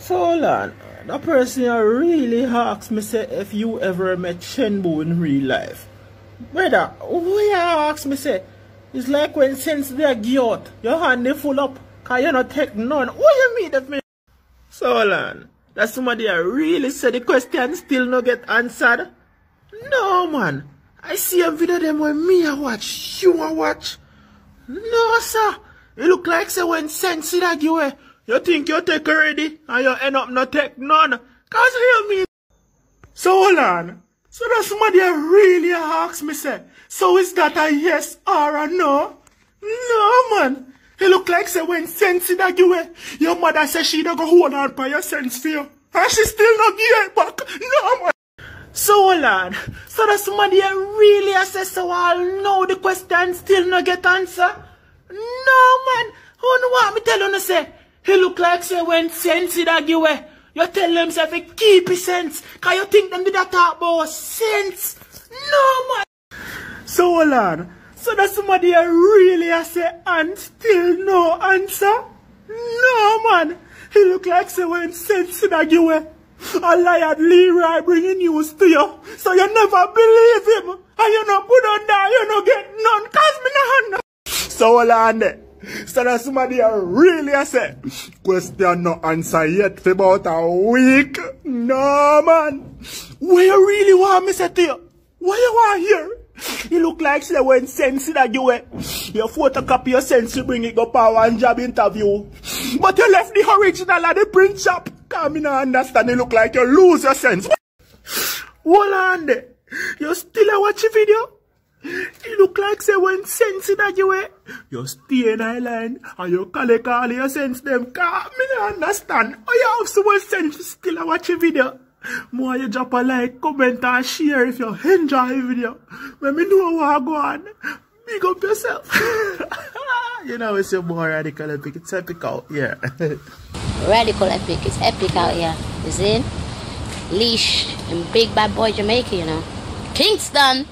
So hold on. That person really asked me say if you ever met Shenbu in real life. Brother, who you ask me say? It's like when sense they give out, your hand they full up, cause you not take none. What you mean that me? So hold on. That somebody really said the question still no get answered? No man. I see a video them when me I watch, you a watch. No sir. It look like say when sense that give away. You think you take already and you end up not take none. Cause hear me. So hold on. So that somebody really asked me say, so is that a yes or a no? No man. It look like say when sense that give away, your mother says she don't go hold on by your sense for you. And she still not give it back. No man. So hold on. So that somebody really assess so I'll know the question still not get answer? No man. Who know what me tell you to say? He look like say when sense that give away, you tell them say to keep his sense. Cause you think them did that talk about sense. No man. So hold on. So that somebody really say and still no answer? No man. He look like say when sense that give away, a liar Leroy bringing news to you. So you never believe him. And you no put on that, you no get none. Cause me no hand. So hold on there. So that somebody really say, question no answer yet for about a week. No man. What you really want me say to you? What you want here? You look like say when sense that you way. You photocopy your sense to bring it go power and job interview. But you left the original at the print shop. Cause me not understand. You look like you lose your sense. Hold on there. You still a watch the video? You look like say when sense that you way. You stay in island and you call your sense them. Cause me not understand. Oh you have so much sense you still a watch the video. More you drop a like, comment and share if you enjoy the video. Let me know what go on. Big up yourself. You know it's your more radical epic. It's epic out here. Radical epic. It's epic out here. You see? Leash and big bad boy Jamaica, you know. Kingston.